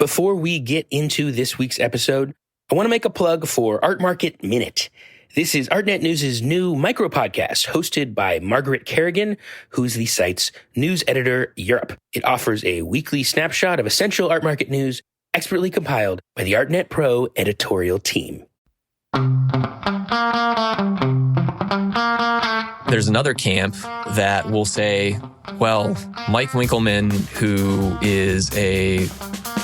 Before we get into this week's episode, I want to make a plug for Art Market Minute. This is Artnet News' new micro podcast hosted by Margaret Kerrigan, who's the site's news editor Europe. It offers a weekly snapshot of essential art market news expertly compiled by the Artnet Pro editorial team. There's another camp that will say, well, Mike Winkleman, who is a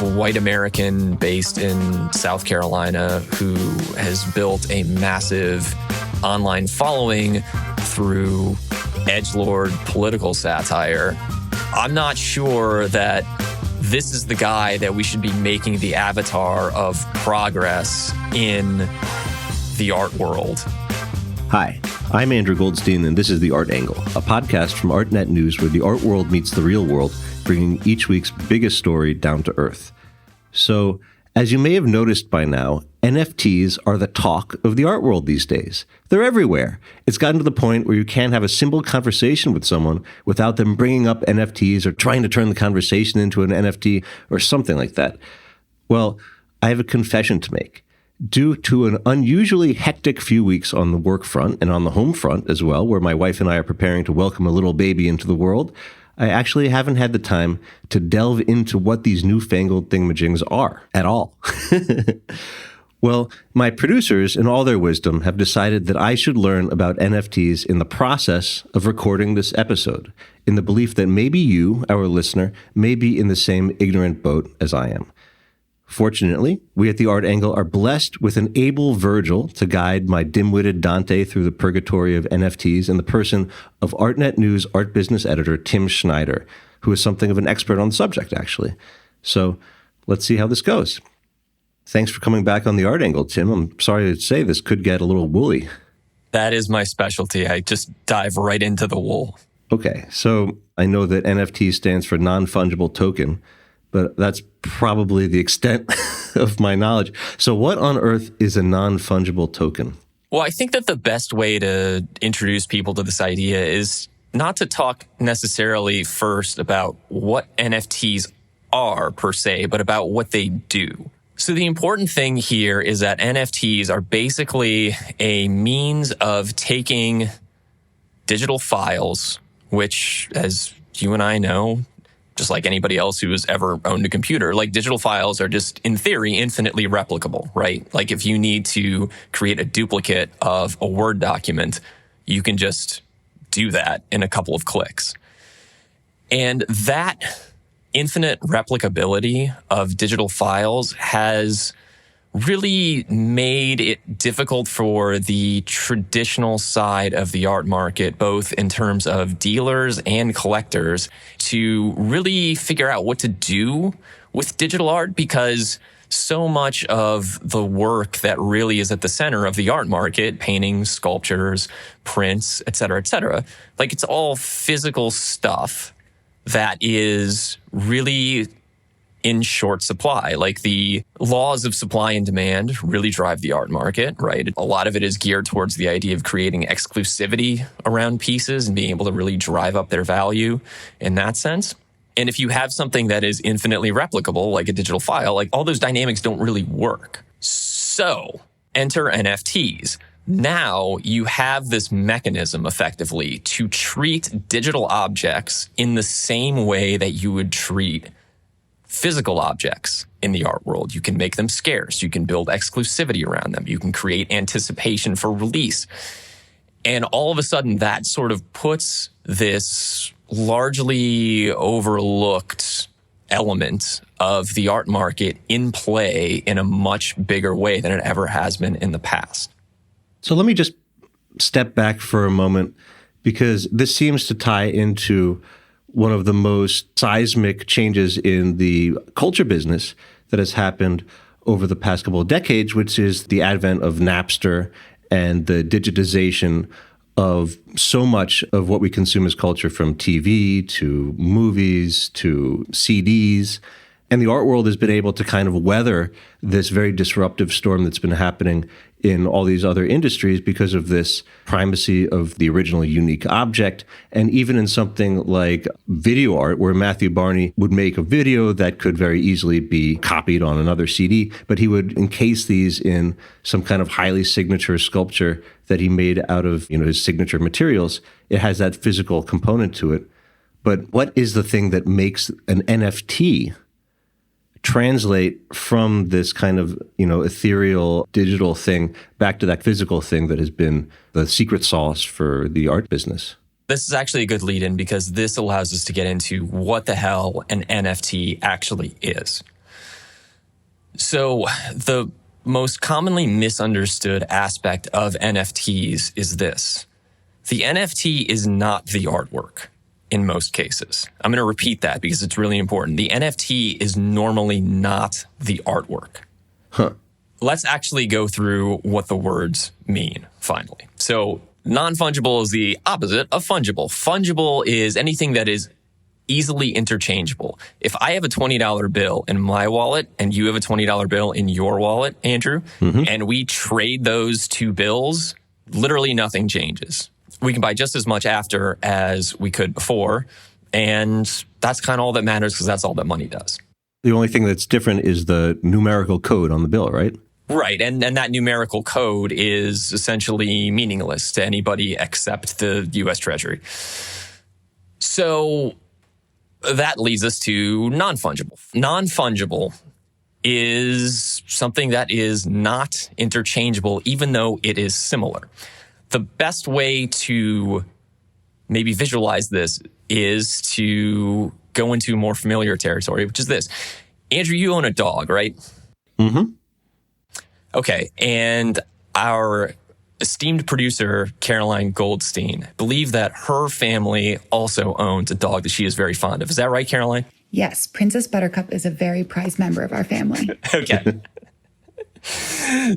white American based in South Carolina, who has built a massive online following through edgelord political satire, I'm not sure that this is the guy that we should be making the avatar of progress in the art world. Hi, I'm Andrew Goldstein, and this is The Art Angle, a podcast from Artnet News where the art world meets the real world, bringing each week's biggest story down to earth. So, as you may have noticed by now, NFTs are the talk of the art world these days. They're everywhere. It's gotten to the point where you can't have a simple conversation with someone without them bringing up NFTs or trying to turn the conversation into an NFT or something like that. Well, I have a confession to make. Due to an unusually hectic few weeks on the work front and on the home front as well, where my wife and I are preparing to welcome a little baby into the world, I actually haven't had the time to delve into what these newfangled thingamajigs are at all. Well, my producers, in all their wisdom, have decided that I should learn about NFTs in the process of recording this episode, in the belief that maybe you, our listener, may be in the same ignorant boat as I am. Fortunately, we at the Art Angle are blessed with an able Virgil to guide my dimwitted Dante through the purgatory of NFTs in the person of Artnet News art business editor Tim Schneider, who is something of an expert on the subject, actually. So let's see how this goes. Thanks for coming back on the Art Angle, Tim. I'm sorry to say this could get a little woolly. That is my specialty. I just dive right into the wool. Okay, so I know that NFT stands for non-fungible token, but that's probably the extent of my knowledge. So what on earth is a non-fungible token? Well, I think that the best way to introduce people to this idea is not to talk necessarily first about what NFTs are per se, but about what they do. So the important thing here is that NFTs are basically a means of taking digital files, which, as you and I know, just like anybody else who has ever owned a computer, like digital files are just, in theory, infinitely replicable, right? Like if you need to create a duplicate of a Word document, you can just do that in a couple of clicks. And that infinite replicability of digital files has really made it difficult for the traditional side of the art market, both in terms of dealers and collectors, to really figure out what to do with digital art, because so much of the work that really is at the center of the art market, paintings, sculptures, prints, et cetera, like it's all physical stuff that is really in short supply. Like the laws of supply and demand really drive the art market, right? A lot of it is geared towards the idea of creating exclusivity around pieces and being able to really drive up their value in that sense. And if you have something that is infinitely replicable, like a digital file, like all those dynamics don't really work. So enter NFTs. Now you have this mechanism effectively to treat digital objects in the same way that you would treat physical objects in the art world. You can make them scarce. You can build exclusivity around them. You can create anticipation for release. And all of a sudden, that sort of puts this largely overlooked element of the art market in play in a much bigger way than it ever has been in the past. So let me just step back for a moment, because this seems to tie into one of the most seismic changes in the culture business that has happened over the past couple of decades, which is the advent of Napster and the digitization of so much of what we consume as culture, from TV to movies to CDs. And the art world has been able to kind of weather this very disruptive storm that's been happening in all these other industries because of this primacy of the original unique object. And even in something like video art, where Matthew Barney would make a video that could very easily be copied on another CD, but he would encase these in some kind of highly signature sculpture that he made out of, his signature materials. It has that physical component to it. But what is the thing that makes an NFT translate from this kind of, ethereal digital thing back to that physical thing that has been the secret sauce for the art business? This is actually a good lead in because this allows us to get into what the hell an NFT actually is. So the most commonly misunderstood aspect of NFTs is this. The NFT is not the artwork. In most cases. I'm going to repeat that because it's really important. The NFT is normally not the artwork. Let's actually go through what the words mean, finally. So non-fungible is the opposite of fungible. Fungible is anything that is easily interchangeable. If I have a $20 bill in my wallet and you have a $20 bill in your wallet, Andrew, and we trade those two bills, literally nothing changes. We can buy just as much after as we could before. And that's kind of all that matters because that's all that money does. The only thing that's different is the numerical code on the bill, right? Right. And that numerical code is essentially meaningless to anybody except the U.S. Treasury. So that leads us to non-fungible. Non-fungible is something that is not interchangeable, even though it is similar. The best way to maybe visualize this is to go into more familiar territory, which is this. Andrew, you own a dog, right? Mm-hmm. Okay. And our esteemed producer, Caroline Goldstein, believe that her family also owns a dog that she is very fond of. Is that right, Caroline? Yes. Princess Buttercup is a very prized member of our family. Okay.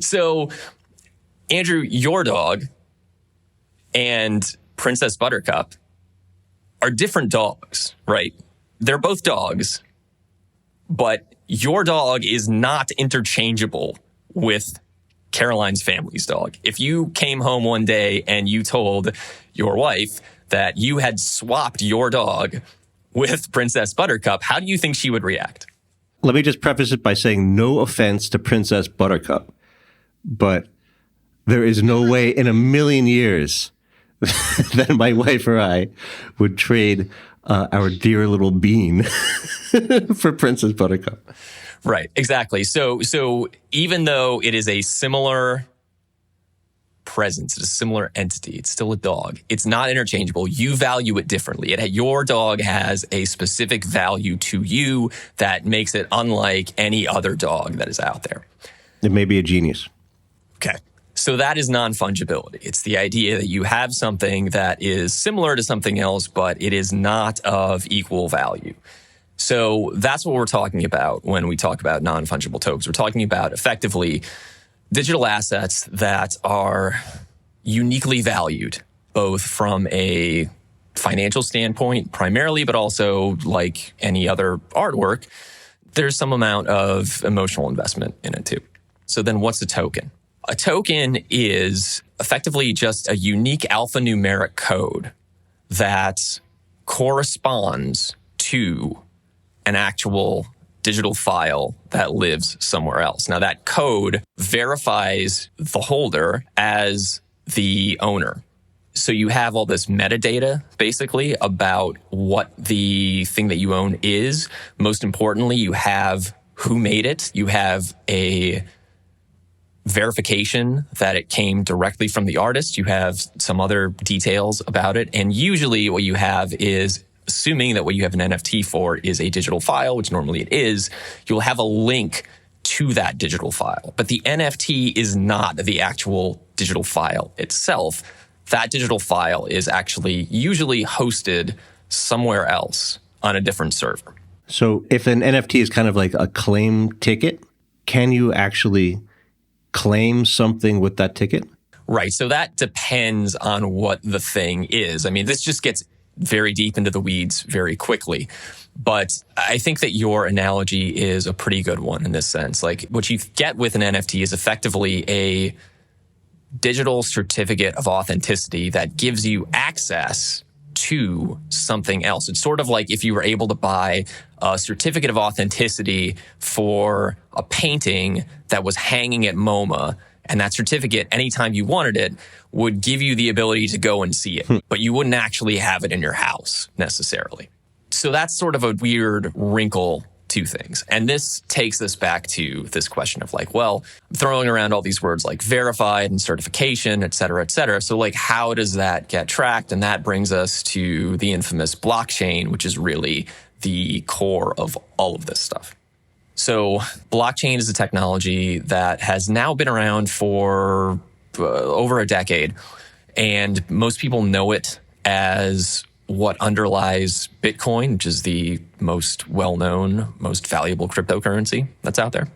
So, Andrew, your dog and Princess Buttercup are different dogs, right? They're both dogs, but your dog is not interchangeable with Caroline's family's dog. If you came home one day and you told your wife that you had swapped your dog with Princess Buttercup, how do you think she would react? Let me just preface it by saying no offense to Princess Buttercup, but there is no way in a million years that my wife or I would trade our dear little bean for Princess Buttercup. Right, exactly. So even though it is a similar presence, it's a similar entity, it's still a dog. It's not interchangeable. You value it differently. Your dog has a specific value to you that makes it unlike any other dog that is out there. It may be a genius. Okay. So that is non-fungibility. It's the idea that you have something that is similar to something else, but it is not of equal value. So that's what we're talking about when we talk about non-fungible tokens. We're talking about effectively digital assets that are uniquely valued, both from a financial standpoint primarily, but also like any other artwork, there's some amount of emotional investment in it too. So then what's a token? A token is effectively just a unique alphanumeric code that corresponds to an actual digital file that lives somewhere else. Now, that code verifies the holder as the owner. So you have all this metadata, basically, about what the thing that you own is. Most importantly, you have who made it. You have a verification that it came directly from the artist. You have some other details about it. And usually what you have is, assuming that what you have an NFT for is a digital file, which normally it is, you'll have a link to that digital file. But the NFT is not the actual digital file itself. That digital file is actually usually hosted somewhere else on a different server. So if an NFT is kind of like a claim ticket, can you actually claim something with that ticket? Right. So that depends on what the thing is. I mean, this just gets very deep into the weeds very quickly. But I think that your analogy is a pretty good one in this sense. Like, what you get with an NFT is effectively a digital certificate of authenticity that gives you access to something else. It's sort of like if you were able to buy a certificate of authenticity for a painting that was hanging at MoMA, and that certificate, anytime you wanted it, would give you the ability to go and see it, but you wouldn't actually have it in your house necessarily. So that's sort of a weird wrinkle to things. And this takes us back to this question of like, well, I'm throwing around all these words like verified and certification, et cetera, et cetera. So like, how does that get tracked? And that brings us to the infamous blockchain, which is really the core of all of this stuff. So blockchain is a technology that has now been around for over a decade. And most people know it as what underlies Bitcoin, which is the most well-known, most valuable cryptocurrency that's out there.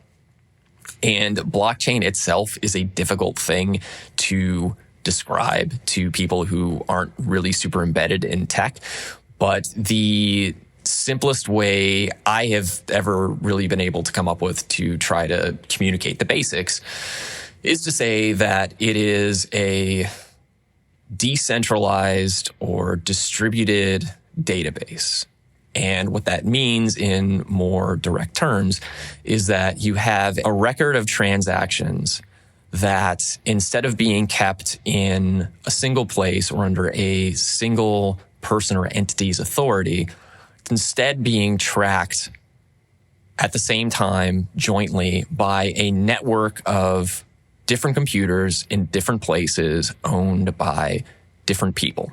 And blockchain itself is a difficult thing to describe to people who aren't really super embedded in tech. But the simplest way I have ever really been able to come up with to try to communicate the basics is to say that it is a decentralized or distributed database. And what that means in more direct terms is that you have a record of transactions that, instead of being kept in a single place or under a single person or entity's authority, it's instead being tracked at the same time jointly by a network of different computers in different places owned by different people.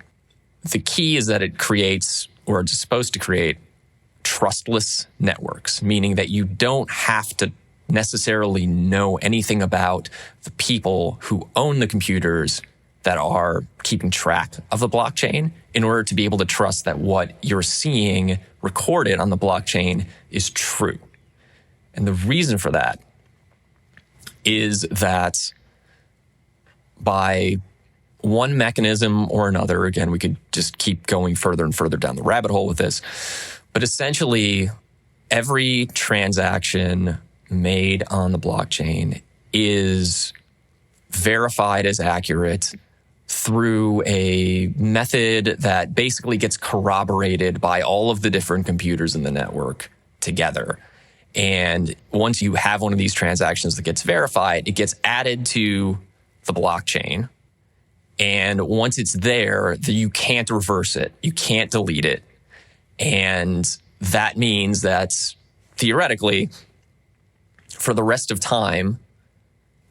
The key is that it creates, or it's supposed to create, trustless networks, meaning that you don't have to necessarily know anything about the people who own the computers that are keeping track of the blockchain in order to be able to trust that what you're seeing recorded on the blockchain is true. And the reason for that is that by one mechanism or another, again, we could just keep going further and further down the rabbit hole with this, but essentially every transaction made on the blockchain is verified as accurate through a method that basically gets corroborated by all of the different computers in the network together. And once you have one of these transactions that gets verified, it gets added to the blockchain. And once it's there, you can't reverse it. You can't delete it. And that means that theoretically, for the rest of time,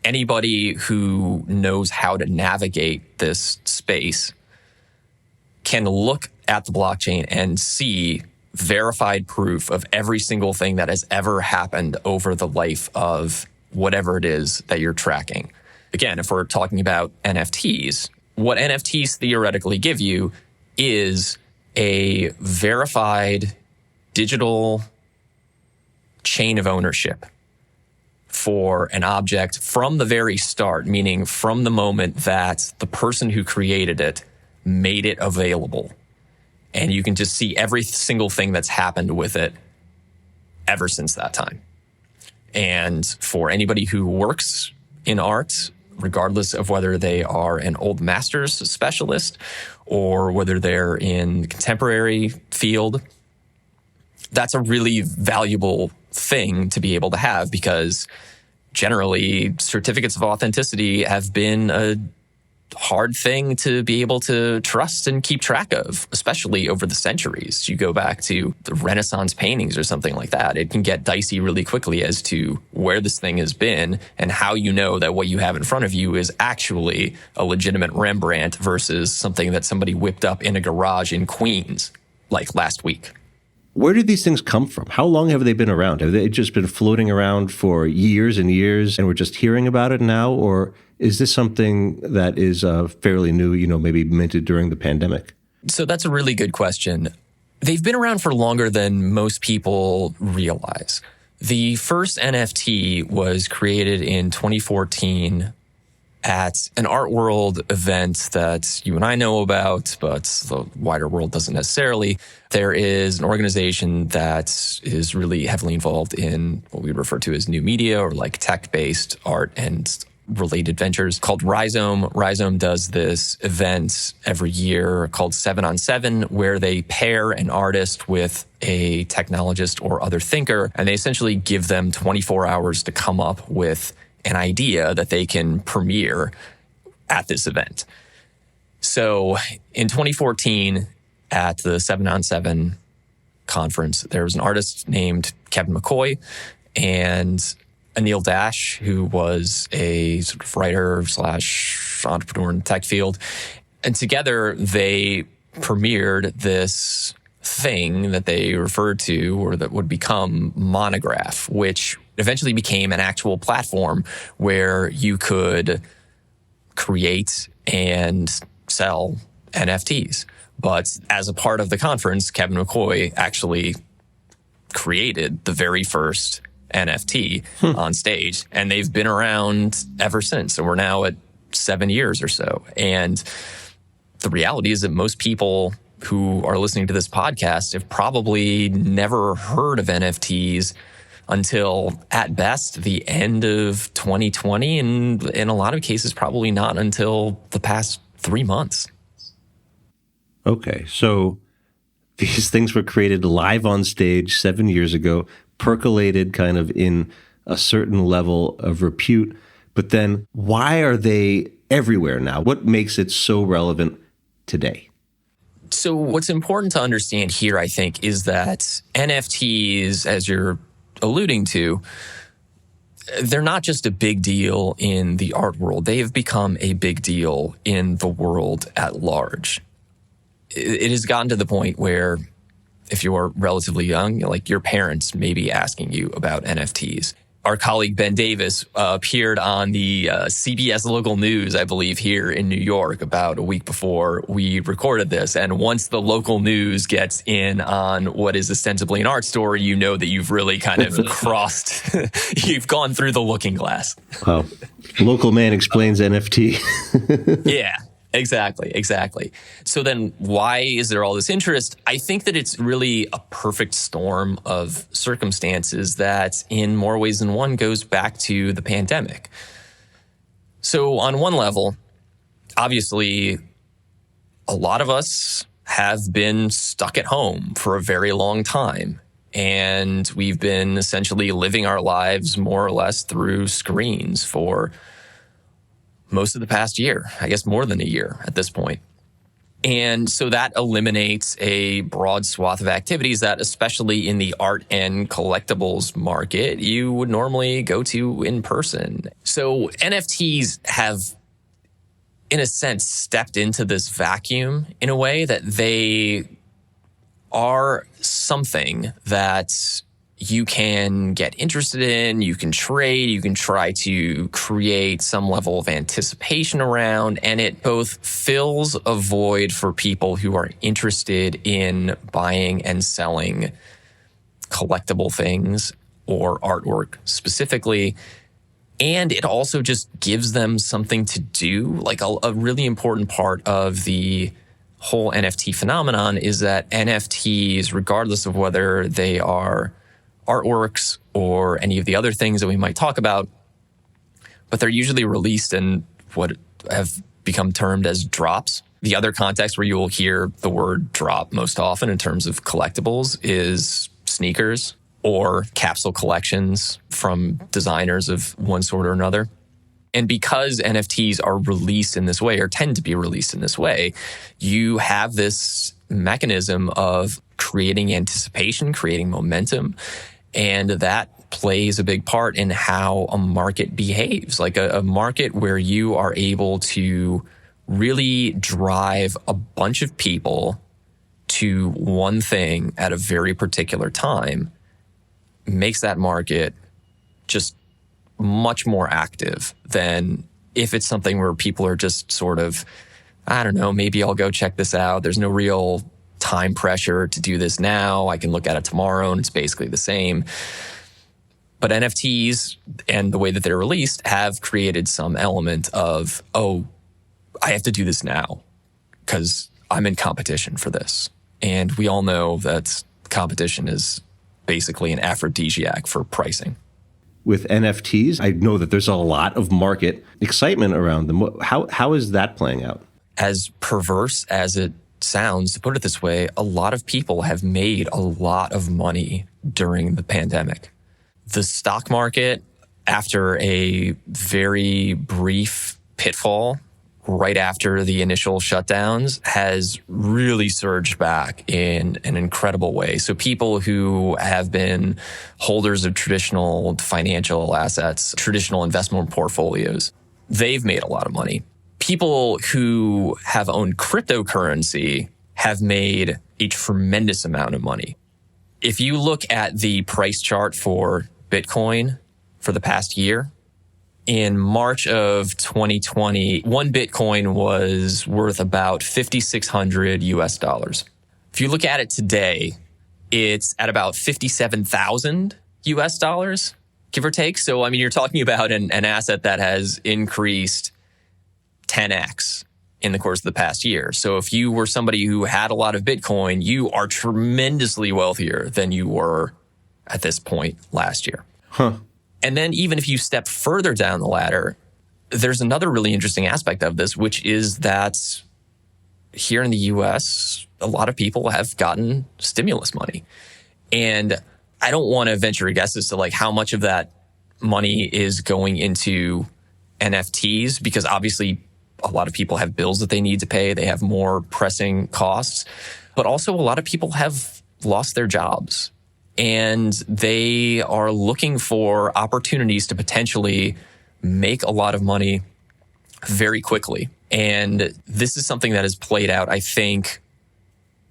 anybody who knows how to navigate this space can look at the blockchain and see verified proof of every single thing that has ever happened over the life of whatever it is that you're tracking. Again, if we're talking about NFTs, what NFTs theoretically give you is a verified digital chain of ownership for an object from the very start, meaning from the moment that the person who created it made it available. And you can just see every single thing that's happened with it ever since that time. And for anybody who works in art, regardless of whether they are an old masters specialist or whether they're in the contemporary field, that's a really valuable thing to be able to have, because generally certificates of authenticity have been a hard thing to be able to trust and keep track of, especially over the centuries. You go back to the Renaissance paintings or something like that, it can get dicey really quickly as to where this thing has been and how you know that what you have in front of you is actually a legitimate Rembrandt versus something that somebody whipped up in a garage in Queens like last week. Where did these things come from? How long have they been around? Have they just been floating around for years and years and we're just hearing about it now? Or is this something that is fairly new, maybe minted during the pandemic? So that's a really good question. They've been around for longer than most people realize. The first NFT was created in 2014 at an Art World event that you and I know about, but the wider world doesn't necessarily. There is an organization that is really heavily involved in what we refer to as new media or like tech-based art and related ventures called Rhizome. Rhizome does this event every year called 7 on 7, where they pair an artist with a technologist or other thinker, and they essentially give them 24 hours to come up with an idea that they can premiere at this event. So in 2014, at the 7 on 7 conference, there was an artist named Kevin McCoy and Anil Dash, who was a sort of writer / entrepreneur in the tech field. And together they premiered this thing that they referred to, or that would become Monograph, which eventually became an actual platform where you could create and sell NFTs. But as a part of the conference, Kevin McCoy actually created the very first NFT on stage, and they've been around ever since. So we're now at 7 years or so. And the reality is that most people who are listening to this podcast have probably never heard of NFTs until, at best, the end of 2020, and in a lot of cases, probably not until the past 3 months. Okay, so these things were created live on stage 7 years ago, percolated kind of in a certain level of repute, but then why are they everywhere now? What makes it so relevant today? So what's important to understand here, I think, is that NFTs, as you're alluding to, they're not just a big deal in the art world. They have become a big deal in the world at large. It has gotten to the point where if you're relatively young, like your parents may be asking you about NFTs. Our colleague Ben Davis appeared on the CBS local news, I believe, here in New York about a week before we recorded this. And once the local news gets in on what is ostensibly an art story, you know that you've really kind of crossed, you've gone through the looking glass. Wow. Local man explains NFT. Yeah. Exactly. So then why is there all this interest? I think that it's really a perfect storm of circumstances that in more ways than one goes back to the pandemic. So on one level, obviously, a lot of us have been stuck at home for a very long time. And we've been essentially living our lives more or less through screens for most of the past year, I guess more than a year at this point. And so that eliminates a broad swath of activities that, especially in the art and collectibles market, you would normally go to in person. So NFTs have, in a sense, stepped into this vacuum in a way that they are something that you can get interested in, you can trade, you can try to create some level of anticipation around, and it both fills a void for people who are interested in buying and selling collectible things or artwork specifically, and it also just gives them something to do. Like a really important part of the whole NFT phenomenon is that NFTs, regardless of whether they are artworks or any of the other things that we might talk about, but they're usually released in what have become termed as drops. The other context where you will hear the word drop most often in terms of collectibles is sneakers or capsule collections from designers of one sort or another. And because NFTs are released in this way, or tend to be released in this way, you have this mechanism of creating anticipation, creating momentum. And that plays a big part in how a market behaves, like a market where you are able to really drive a bunch of people to one thing at a very particular time makes that market just much more active than if it's something where people are just sort of, I don't know, maybe I'll go check this out. There's no real time pressure to do this now. I can look at it tomorrow and it's basically the same. But NFTs and the way that they're released have created some element of, oh, I have to do this now because I'm in competition for this. And we all know that competition is basically an aphrodisiac for pricing. With NFTs, I know that there's a lot of market excitement around them. How is that playing out? As perverse as it sounds, to put it this way, a lot of people have made a lot of money during the pandemic. The stock market, after a very brief pitfall right after the initial shutdowns, has really surged back in an incredible way. So people who have been holders of traditional financial assets, traditional investment portfolios, they've made a lot of money. People who have owned cryptocurrency have made a tremendous amount of money. If you look at the price chart for Bitcoin for the past year, in March of 2020, one Bitcoin was worth about $5,600 US. If you look at it today, it's at about 57,000 US dollars, give or take. So, I mean, you're talking about an asset that has increased 10x in the course of the past year. So if you were somebody who had a lot of Bitcoin, you are tremendously wealthier than you were at this point last year. Huh. And then even if you step further down the ladder, there's another really interesting aspect of this, which is that here in the US, a lot of people have gotten stimulus money. And I don't want to venture a guess as to like how much of that money is going into NFTs, because obviously a lot of people have bills that they need to pay. They have more pressing costs, but also a lot of people have lost their jobs. And they are looking for opportunities to potentially make a lot of money very quickly. And this is something that has played out, I think,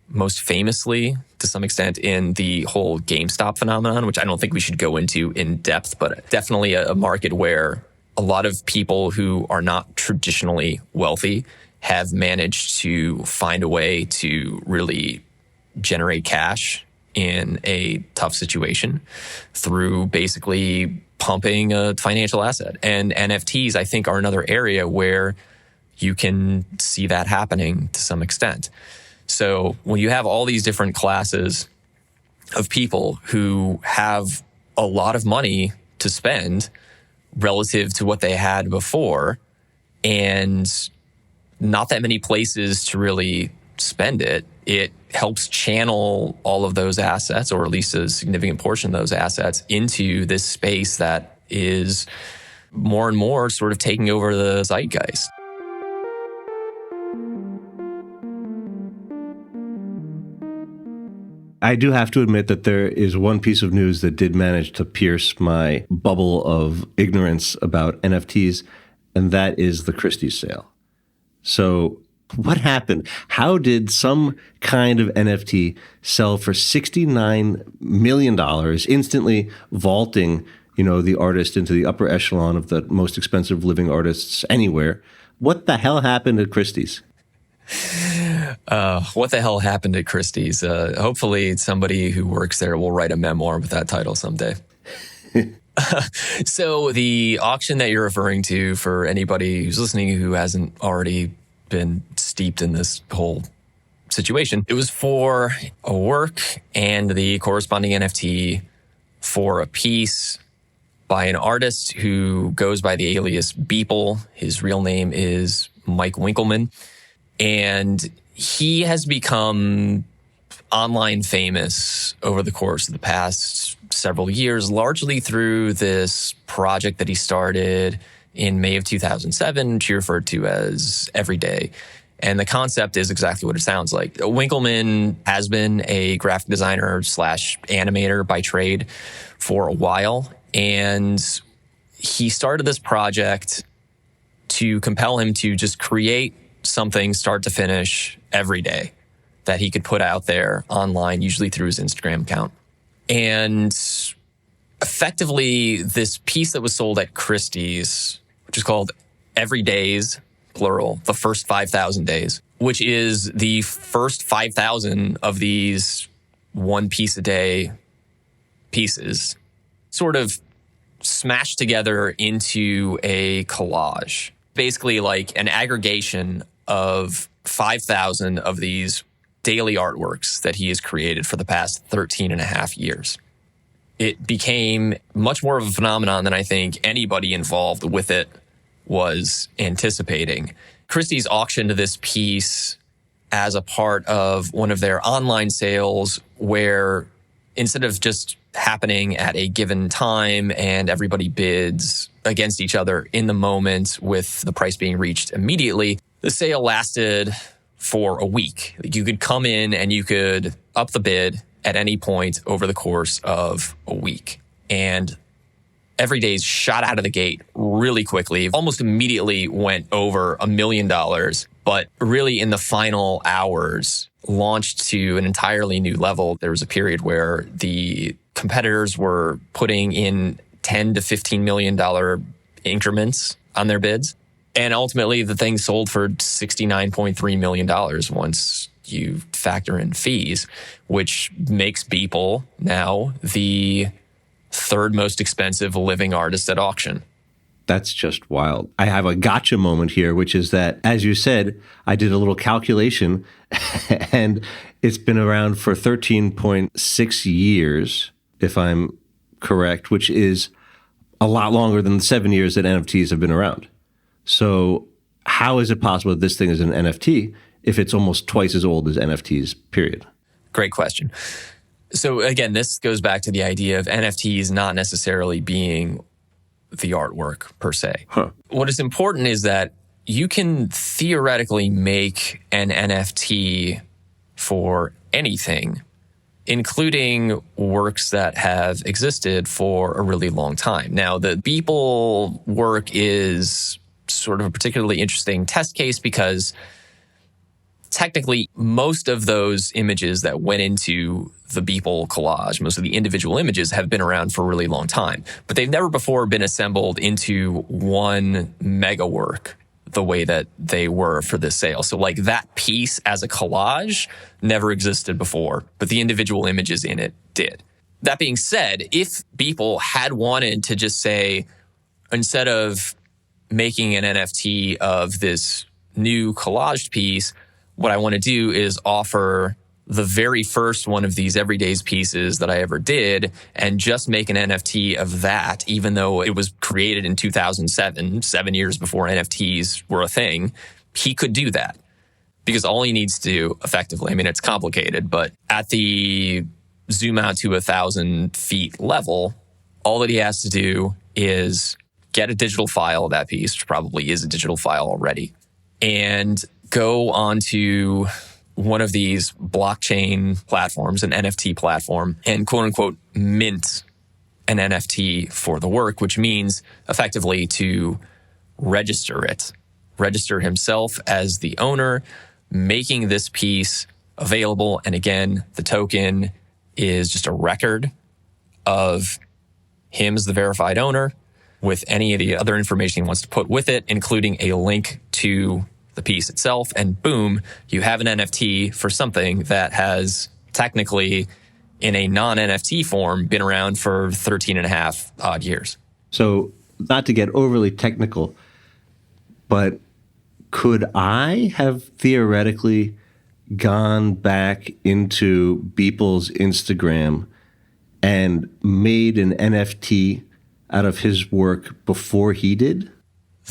most famously to some extent in the whole GameStop phenomenon, which I don't think we should go into in depth, but definitely a market where a lot of people who are not traditionally wealthy have managed to find a way to really generate cash in a tough situation through basically pumping a financial asset. And NFTs, I think, are another area where you can see that happening to some extent. So when you have all these different classes of people who have a lot of money to spend relative to what they had before, and not that many places to really spend it, it helps channel all of those assets, or at least a significant portion of those assets, into this space that is more and more sort of taking over the zeitgeist. I do have to admit that there is one piece of news that did manage to pierce my bubble of ignorance about NFTs, and that is the Christie's sale. So what happened? How did some kind of NFT sell for $69 million, instantly vaulting, the artist into the upper echelon of the most expensive living artists anywhere? What the hell happened at Christie's? What the hell happened at Christie's? Hopefully somebody who works there will write a memoir with that title someday. So the auction that you're referring to, for anybody who's listening who hasn't already been steeped in this whole situation, it was for a work and the corresponding NFT for a piece by an artist who goes by the alias Beeple. His real name is Mike Winkelmann. And he has become online famous over the course of the past several years, largely through this project that he started in May of 2007, which he referred to as Everyday. And the concept is exactly what it sounds like. Winkelmann has been a graphic designer / animator by trade for a while. And he started this project to compel him to just create something start to finish every day that he could put out there online, usually through his Instagram account. And effectively, this piece that was sold at Christie's, which is called Everydays, plural, the first 5,000 days, which is the first 5,000 of these one piece a day pieces, sort of smashed together into a collage, basically like an aggregation of 5,000 of these daily artworks that he has created for the past 13 and a half years. It became much more of a phenomenon than I think anybody involved with it was anticipating. Christie's auctioned this piece as a part of one of their online sales where instead of just happening at a given time and everybody bids against each other in the moment with the price being reached immediately, the sale lasted for a week. You could come in and you could up the bid at any point over the course of a week. And every day's shot out of the gate really quickly, almost immediately went over $1 million, but really in the final hours launched to an entirely new level. There was a period where the competitors were putting in $10 to $15 million increments on their bids. And ultimately, the thing sold for $69.3 million once you factor in fees, which makes Beeple now the third most expensive living artist at auction. That's just wild. I have a gotcha moment here, which is that, as you said, I did a little calculation and it's been around for 13.6 years, if I'm correct, which is a lot longer than the 7 years that NFTs have been around. So how is it possible that this thing is an NFT if it's almost twice as old as NFTs, period? Great question. So again, this goes back to the idea of NFTs not necessarily being the artwork per se. What is important is that you can theoretically make an NFT for anything, including works that have existed for a really long time. Now, the Beeple work is sort of a particularly interesting test case because technically most of those images that went into the Beeple collage, most of the individual images have been around for a really long time, but they've never before been assembled into one mega work the way that they were for this sale. So like that piece as a collage never existed before, but the individual images in it did. That being said, if Beeple had wanted to just say, instead of making an NFT of this new collaged piece, what I want to do is offer the very first one of these everyday's pieces that I ever did and just make an NFT of that, even though it was created in 2007, 7 years before NFTs were a thing. He could do that because all he needs to do effectively, I mean, it's complicated, but at the zoom out to 1,000 feet level, all that he has to do is get a digital file of that piece, which probably is a digital file already, and go onto one of these blockchain platforms, an NFT platform, and quote unquote mint an NFT for the work, which means effectively to register it, register himself as the owner, making this piece available. And again, the token is just a record of him as the verified owner with any of the other information he wants to put with it, including a link to the piece itself, and boom, you have an NFT for something that has technically, in a non-NFT form, been around for 13 and a half odd years. So not to get overly technical, but could I have theoretically gone back into Beeple's Instagram and made an NFT out of his work before he did?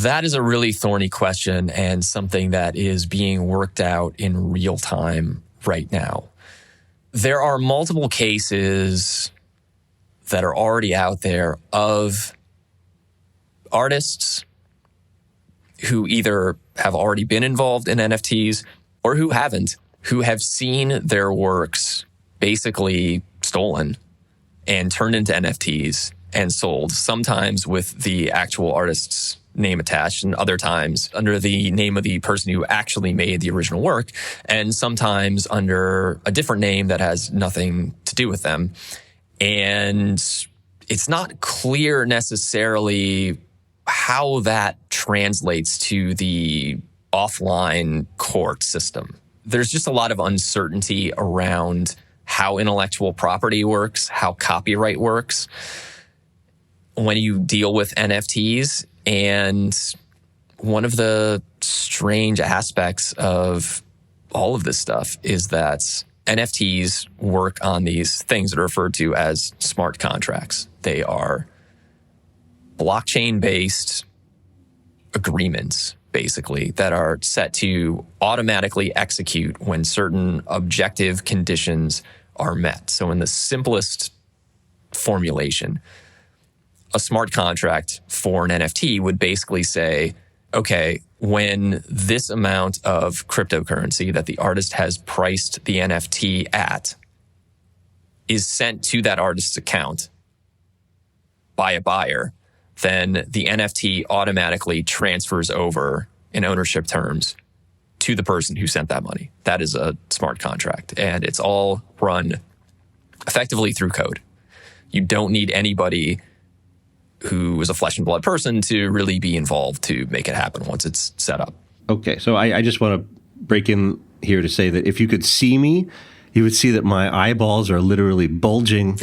That is a really thorny question and something that is being worked out in real time right now. There are multiple cases that are already out there of artists who either have already been involved in NFTs or who haven't, who have seen their works basically stolen and turned into NFTs and sold, sometimes with the actual artist's name attached, and other times under the name of the person who actually made the original work, and sometimes under a different name that has nothing to do with them. And it's not clear necessarily how that translates to the offline court system. There's just a lot of uncertainty around how intellectual property works, how copyright works. when you deal with NFTs. And one of the strange aspects of all of this stuff is that NFTs work on these things that are referred to as smart contracts. They are blockchain-based agreements, basically, that are set to automatically execute when certain objective conditions are met. So in the simplest formulation, a smart contract for an NFT would basically say, okay, when this amount of cryptocurrency that the artist has priced the NFT at is sent to that artist's account by a buyer, then the NFT automatically transfers over in ownership terms to the person who sent that money. That is a smart contract, and it's all run effectively through code. You don't need anybody who is a flesh and blood person to really be involved to make it happen once it's set up. Okay, so I just want to break in here to say that if you could see me, you would see that my eyeballs are literally bulging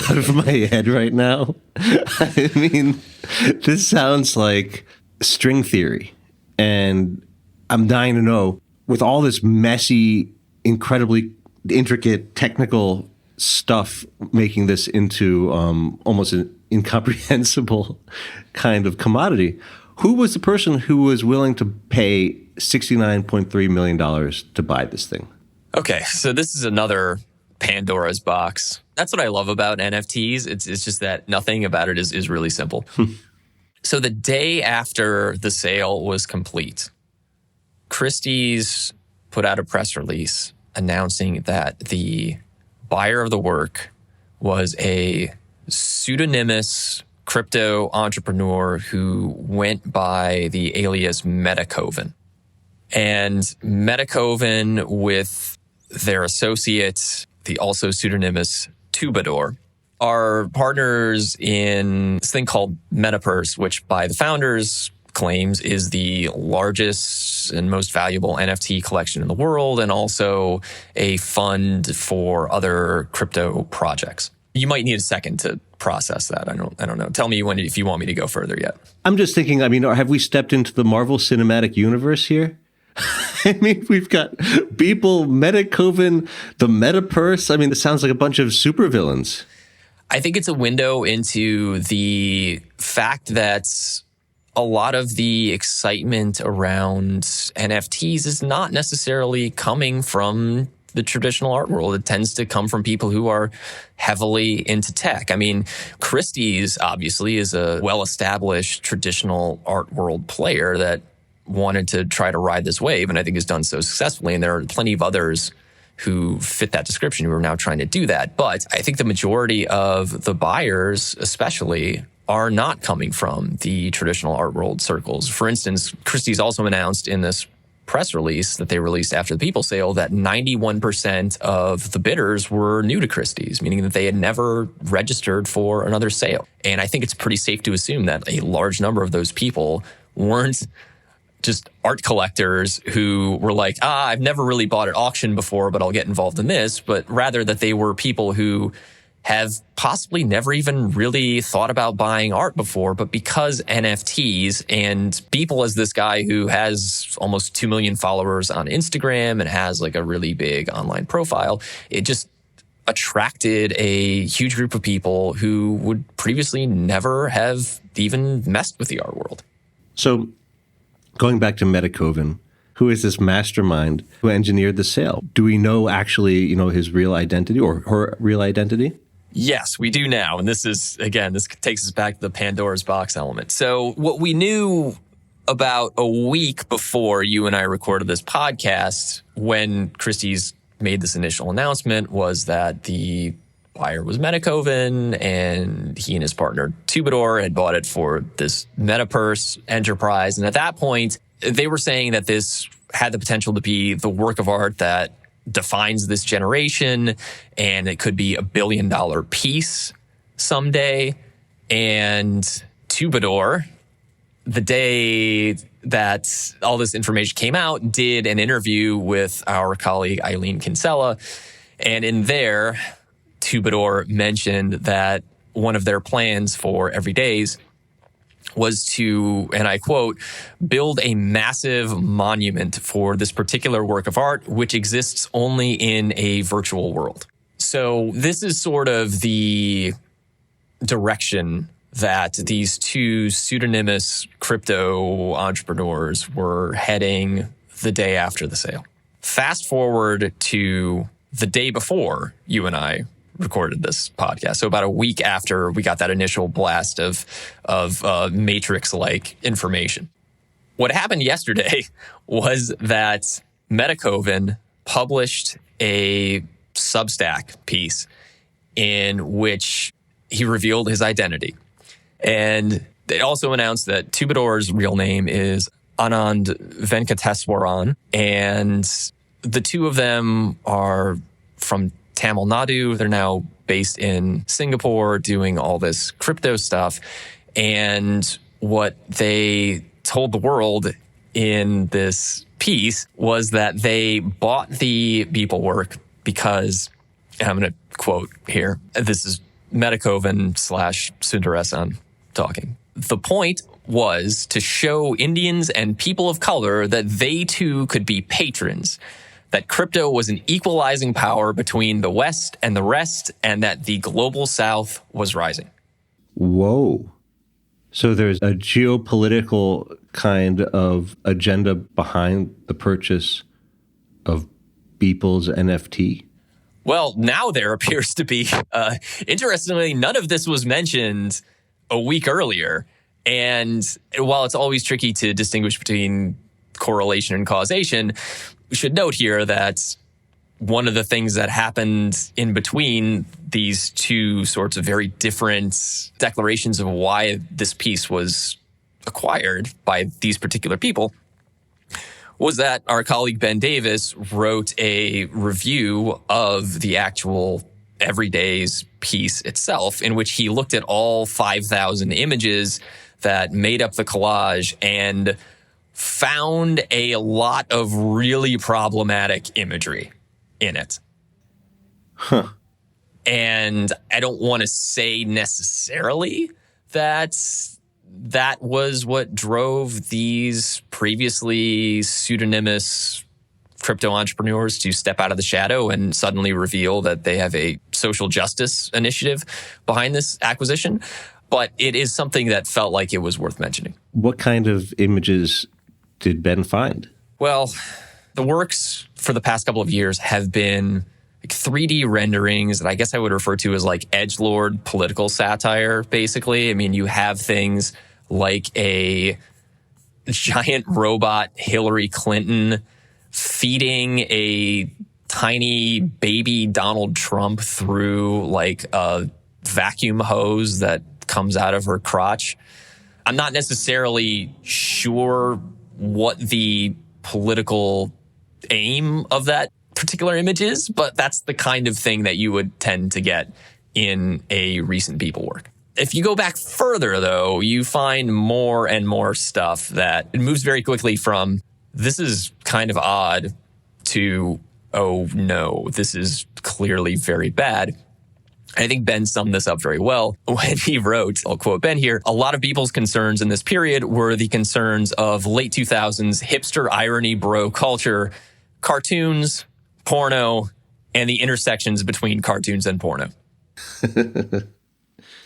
out of my head right now. I mean, this sounds like string theory. And I'm dying to know, with all this messy, incredibly intricate technical stuff making this into almost an incomprehensible kind of commodity, who was the person who was willing to pay $69.3 million to buy this thing? Okay, so this is another Pandora's box. That's what I love about NFTs. It's just that nothing about it is really simple. So the day after the sale was complete, Christie's put out a press release announcing that the buyer of the work was a pseudonymous crypto entrepreneur who went by the alias Metacoven. And Metacoven, with their associate, the also pseudonymous Tubador, are partners in this thing called Metapurse, which by the founders claims is the largest and most valuable NFT collection in the world, and also a fund for other crypto projects. You might need a second to process that. I don't know. Tell me if you want me to go further yet. I'm just thinking, I mean, have we stepped into the Marvel Cinematic Universe here? I mean, we've got people, Metacoven, the Metapurse. I mean, it sounds like a bunch of supervillains. I think it's a window into the fact that a lot of the excitement around NFTs is not necessarily coming from the traditional art world. It tends to come from people who are heavily into tech. I mean, Christie's obviously is a well-established traditional art world player that wanted to try to ride this wave, and I think has done so successfully. And there are plenty of others who fit that description who are now trying to do that. But I think the majority of the buyers, especially, are not coming from the traditional art world circles. For instance, Christie's also announced in this press release that they released after the People sale that 91% of the bidders were new to Christie's, meaning that they had never registered for another sale. And I think it's pretty safe to assume that a large number of those people weren't just art collectors who were like, I've never really bought at auction before, but I'll get involved in this. But rather that they were people who have possibly never even really thought about buying art before, but because NFTs and people as this guy who has almost 2 million followers on Instagram and has like a really big online profile, it just attracted a huge group of people who would previously never have even messed with the art world. So going back to Metacoven, who is this mastermind who engineered the sale? Do we know actually, his real identity or her real identity? Yes, we do now. And this is, again, this takes us back to the Pandora's box element. So what we knew about a week before you and I recorded this podcast, when Christie's made this initial announcement, was that the buyer was Metacoven, and he and his partner Tubador had bought it for this Metapurse enterprise. And at that point, they were saying that this had the potential to be the work of art that defines this generation, and it could be $1 billion piece someday. And Tubador, the day that all this information came out, did an interview with our colleague Eileen Kinsella. And in there, Tubador mentioned that one of their plans for Everydays was to, and I quote, build a massive monument for this particular work of art, which exists only in a virtual world. So this is sort of the direction that these two pseudonymous crypto entrepreneurs were heading the day after the sale. Fast forward to the day before you and I recorded this podcast. So about a week after we got that initial blast of Matrix-like information. What happened yesterday was that Metacoven published a Substack piece in which he revealed his identity. And they also announced that Tubador's real name is Anand Venkateswaran, and the two of them are from Tamil Nadu. They're now based in Singapore doing all this crypto stuff. And what they told the world in this piece was that they bought the Beeple work because, and I'm going to quote here, this is Metacoven / Sundaresan talking. The point was to show Indians and people of color that they too could be patrons, that crypto was an equalizing power between the West and the rest, and that the global South was rising. Whoa. So there's a geopolitical kind of agenda behind the purchase of Beeple's NFT? Well, now there appears to be. Interestingly, none of this was mentioned a week earlier. And while it's always tricky to distinguish between correlation and causation, we should note here that one of the things that happened in between these two sorts of very different declarations of why this piece was acquired by these particular people was that our colleague Ben Davis wrote a review of the actual Everydays piece itself, in which he looked at all 5,000 images that made up the collage and found a lot of really problematic imagery in it. Huh. And I don't want to say necessarily that that was what drove these previously pseudonymous crypto entrepreneurs to step out of the shadow and suddenly reveal that they have a social justice initiative behind this acquisition. But it is something that felt like it was worth mentioning. What kind of images did Ben find? Well, the works for the past couple of years have been like 3D renderings that I guess I would refer to as like edgelord political satire, basically. I mean, you have things like a giant robot Hillary Clinton feeding a tiny baby Donald Trump through like a vacuum hose that comes out of her crotch. I'm not necessarily sure what the political aim of that particular image is, but that's the kind of thing that you would tend to get in a recent Beeple work. If you go back further, though, you find more and more stuff that it moves very quickly from this is kind of odd to, oh no, this is clearly very bad. I think Ben summed this up very well when he wrote, I'll quote Ben here, a lot of people's concerns in this period were the concerns of late 2000s hipster irony bro culture, cartoons, porno, and the intersections between cartoons and porno.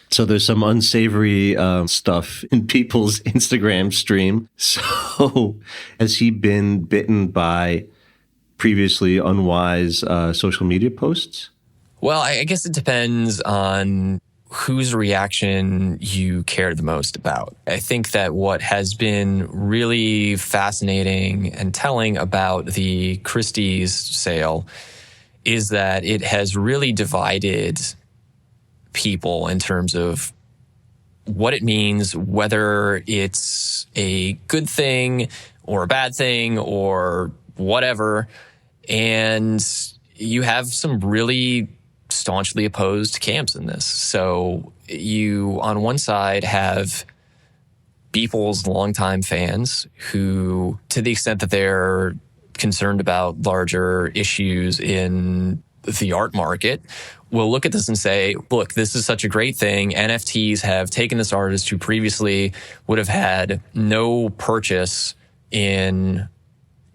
So there's some unsavory stuff in people's Instagram stream. So has he been bitten by previously unwise social media posts? Well, I guess it depends on whose reaction you care the most about. I think that what has been really fascinating and telling about the Christie's sale is that it has really divided people in terms of what it means, whether it's a good thing or a bad thing or whatever. And you have some really staunchly opposed camps in this. So you, on one side, have Beeple's longtime fans who, to the extent that they're concerned about larger issues in the art market, will look at this and say, look, this is such a great thing. NFTs have taken this artist who previously would have had no purchase in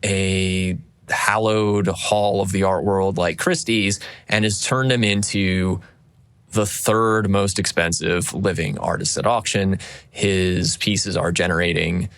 a hallowed hall of the art world like Christie's and has turned him into the third most expensive living artist at auction. His pieces are generating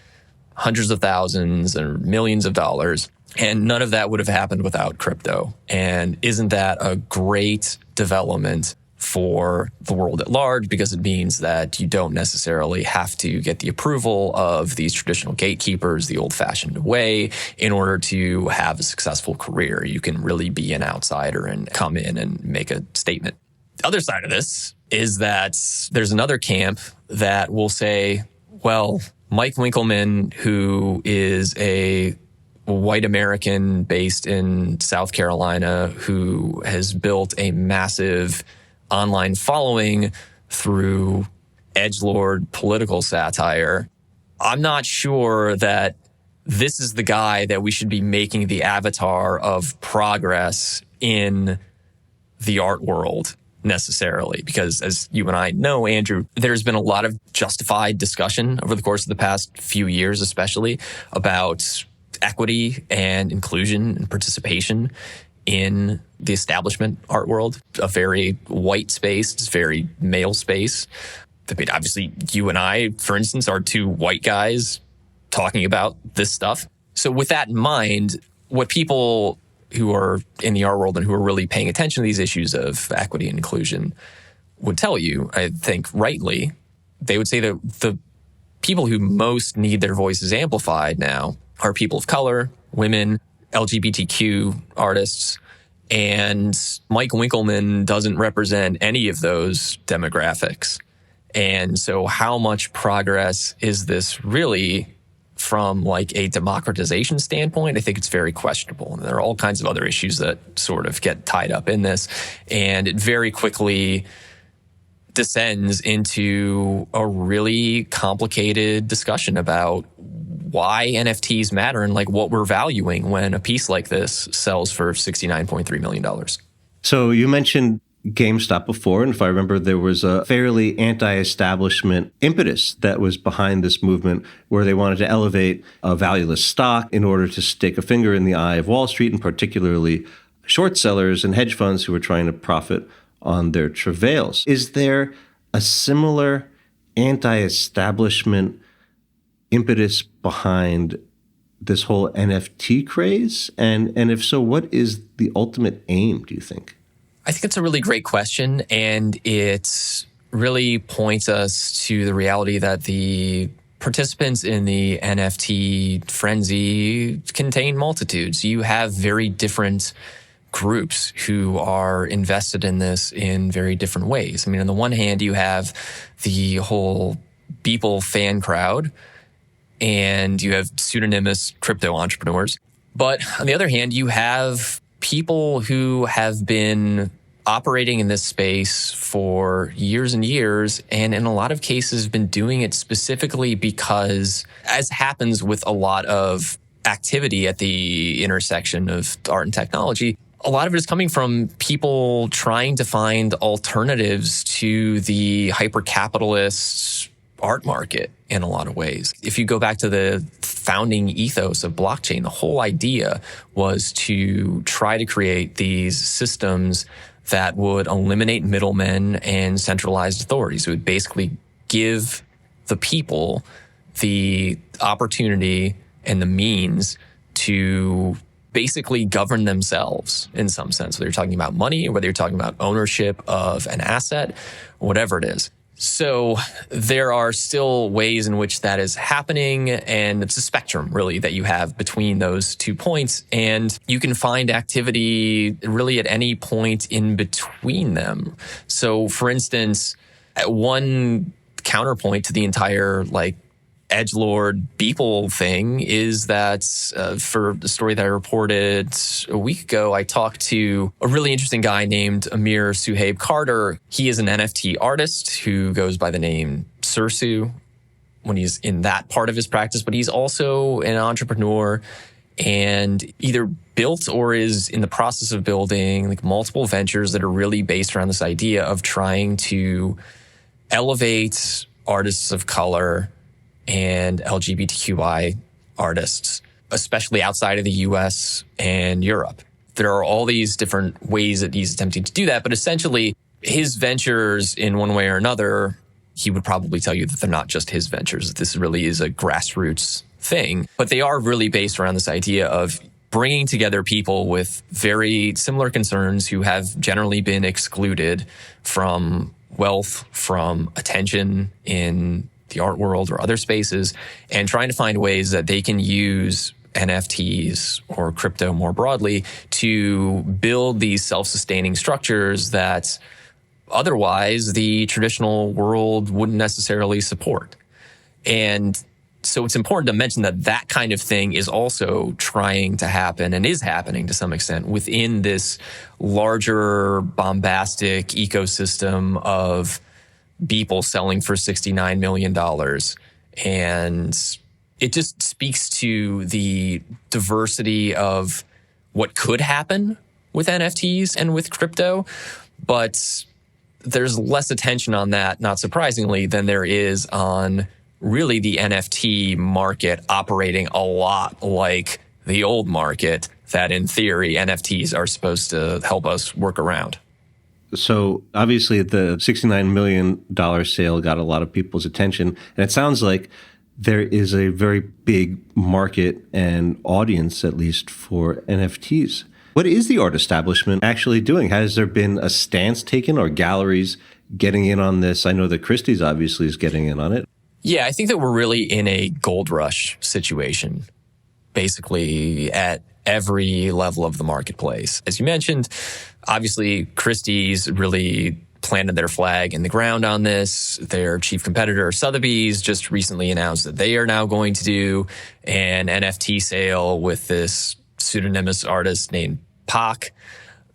hundreds of thousands or millions of dollars. And none of that would have happened without crypto. And isn't that a great development for the world at large? Because it means that you don't necessarily have to get the approval of these traditional gatekeepers the old-fashioned way in order to have a successful career. You can really be an outsider and come in and make a statement. The other side of this is that there's another camp that will say, well, Mike Winkelmann, who is a white American based in South Carolina, who has built a massive online following through edgelord political satire. I'm not sure that this is the guy that we should be making the avatar of progress in the art world necessarily, because as you and I know, Andrew, there's been a lot of justified discussion over the course of the past few years, especially about equity and inclusion and participation in the establishment art world, a very white space, it's a very male space. I mean, obviously, you and I, for instance, are two white guys talking about this stuff. So with that in mind, what people who are in the art world and who are really paying attention to these issues of equity and inclusion would tell you, I think rightly, they would say that the people who most need their voices amplified now are people of color, women, LGBTQ artists, and Mike Winkelmann doesn't represent any of those demographics. And so how much progress is this really from like a democratization standpoint? I think it's very questionable. And there are all kinds of other issues that sort of get tied up in this. And it very quickly descends into a really complicated discussion about why NFTs matter and like what we're valuing when a piece like this sells for $69.3 million. So you mentioned GameStop before, and if I remember, there was a fairly anti-establishment impetus that was behind this movement where they wanted to elevate a valueless stock in order to stick a finger in the eye of Wall Street and particularly short sellers and hedge funds who were trying to profit on their travails. Is there a similar anti-establishment impetus behind this whole NFT craze? And if so, what is the ultimate aim, do you think? I think it's a really great question, and it really points us to the reality that the participants in the NFT frenzy contain multitudes. You have very different groups who are invested in this in very different ways. I mean, on the one hand, you have the whole Beeple fan crowd, and you have pseudonymous crypto entrepreneurs. But on the other hand, you have people who have been operating in this space for years and years, and in a lot of cases been doing it specifically because, as happens with a lot of activity at the intersection of art and technology, a lot of it is coming from people trying to find alternatives to the hyper-capitalist art market in a lot of ways. If you go back to the founding ethos of blockchain, the whole idea was to try to create these systems that would eliminate middlemen and centralized authorities. It would basically give the people the opportunity and the means to basically govern themselves in some sense, whether you're talking about money or whether you're talking about ownership of an asset, whatever it is. So there are still ways in which that is happening, and it's a spectrum really that you have between those 2 points, and you can find activity really at any point in between them. So for instance, at one counterpoint to the entire like edgelord Beeple thing is that for the story that I reported a week ago, I talked to a really interesting guy named Amir Suhaib Carter. He is an NFT artist who goes by the name Sursu when he's in that part of his practice, but he's also an entrepreneur and either built or is in the process of building like multiple ventures that are really based around this idea of trying to elevate artists of color and LGBTQI artists, especially outside of the US and Europe. There are all these different ways that he's attempting to do that, but essentially his ventures in one way or another, he would probably tell you that they're not just his ventures. This really is a grassroots thing, but they are really based around this idea of bringing together people with very similar concerns who have generally been excluded from wealth, from attention in the art world or other spaces, and trying to find ways that they can use NFTs or crypto more broadly to build these self-sustaining structures that otherwise the traditional world wouldn't necessarily support. And so it's important to mention that that kind of thing is also trying to happen and is happening to some extent within this larger bombastic ecosystem of Beeple selling for $69 million. And it just speaks to the diversity of what could happen with NFTs and with crypto. But there's less attention on that, not surprisingly, than there is on really the NFT market operating a lot like the old market that in theory NFTs are supposed to help us work around. So obviously the $69 million sale got a lot of people's attention. And it sounds like there is a very big market and audience, at least for NFTs. What is the art establishment actually doing? Has there been a stance taken or galleries getting in on this? I know that Christie's obviously is getting in on it. Yeah, I think that we're really in a gold rush situation, basically at every level of the marketplace. As you mentioned, obviously Christie's really planted their flag in the ground on this. Their chief competitor, Sotheby's, just recently announced that they are now going to do an NFT sale with this pseudonymous artist named Pac.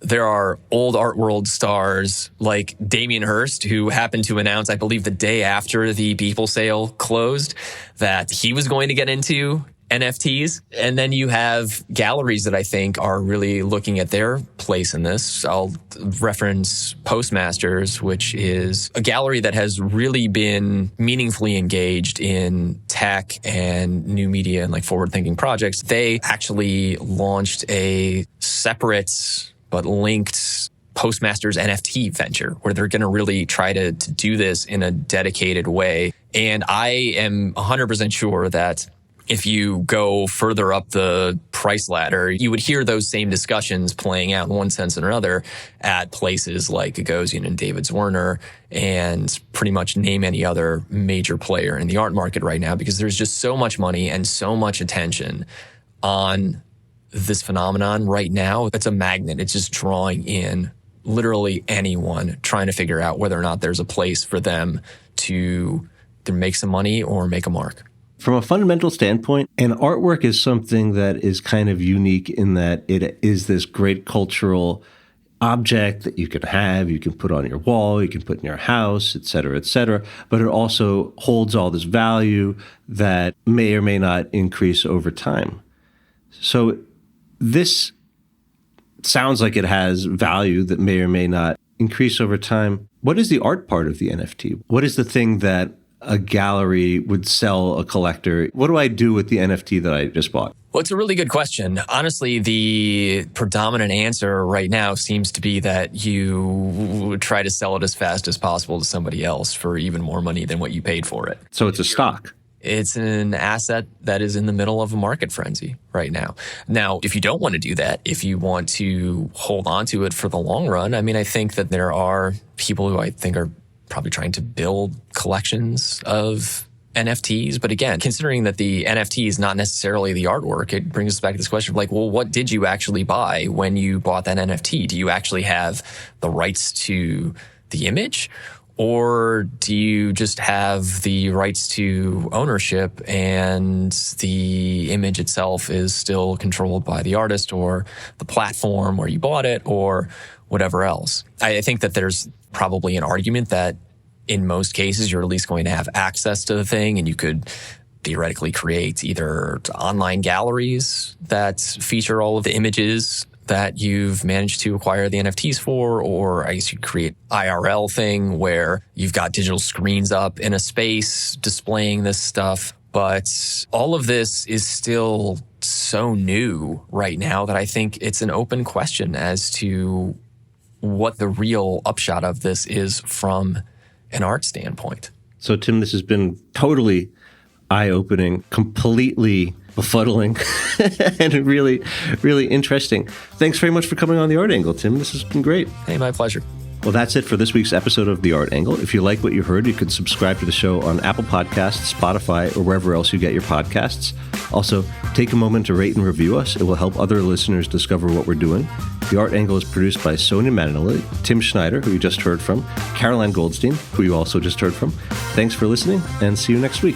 There are old art world stars like Damien Hirst, who happened to announce, I believe the day after the Beeple sale closed, that he was going to get into NFTs. And then you have galleries that I think are really looking at their place in this. I'll reference Postmasters, which is a gallery that has really been meaningfully engaged in tech and new media and like forward-thinking projects. They actually launched a separate but linked Postmasters NFT venture where they're going to really try to do this in a dedicated way. And I am 100% sure that if you go further up the price ladder, you would hear those same discussions playing out in one sense or another at places like Gagosian and David's Werner and pretty much name any other major player in the art market right now, because there's just so much money and so much attention on this phenomenon right now. It's a magnet. It's just drawing in literally anyone trying to figure out whether or not there's a place for them to either make some money or make a mark. From a fundamental standpoint, an artwork is something that is kind of unique in that it is this great cultural object that you can have, you can put on your wall, you can put in your house, et cetera, but it also holds all this value that may or may not increase over time. So this sounds like it has value that may or may not increase over time. What is the art part of the NFT? What is the thing that a gallery would sell a collector? What do I do with the NFT that I just bought? Well, it's a really good question. Honestly, the predominant answer right now seems to be that you try to sell it as fast as possible to somebody else for even more money than what you paid for it. So it's a stock. It's an asset that is in the middle of a market frenzy right now. Now, if you don't want to do that, if you want to hold on to it for the long run, I mean, I think that there are people who I think are probably trying to build collections of NFTs. But again, considering that the NFT is not necessarily the artwork, it brings us back to this question of like, well, what did you actually buy when you bought that NFT? Do you actually have the rights to the image? Or do you just have the rights to ownership and the image itself is still controlled by the artist or the platform where you bought it or whatever else? I think that there's probably an argument that in most cases, you're at least going to have access to the thing and you could theoretically create either online galleries that feature all of the images that you've managed to acquire the NFTs for, or I guess you create IRL thing where you've got digital screens up in a space displaying this stuff. But all of this is still so new right now that I think it's an open question as to what the real upshot of this is from an art standpoint. So, Tim, this has been totally eye-opening, completely befuddling, and really, really interesting. Thanks very much for coming on The Art Angle, Tim. This has been great. Hey, my pleasure. Well, that's it for this week's episode of The Art Angle. If you like what you heard, you can subscribe to the show on Apple Podcasts, Spotify, or wherever else you get your podcasts. Also, take a moment to rate and review us. It will help other listeners discover what we're doing. The Art Angle is produced by Sonia Manoli, Tim Schneider, who you just heard from, Caroline Goldstein, who you also just heard from. Thanks for listening, and see you next week.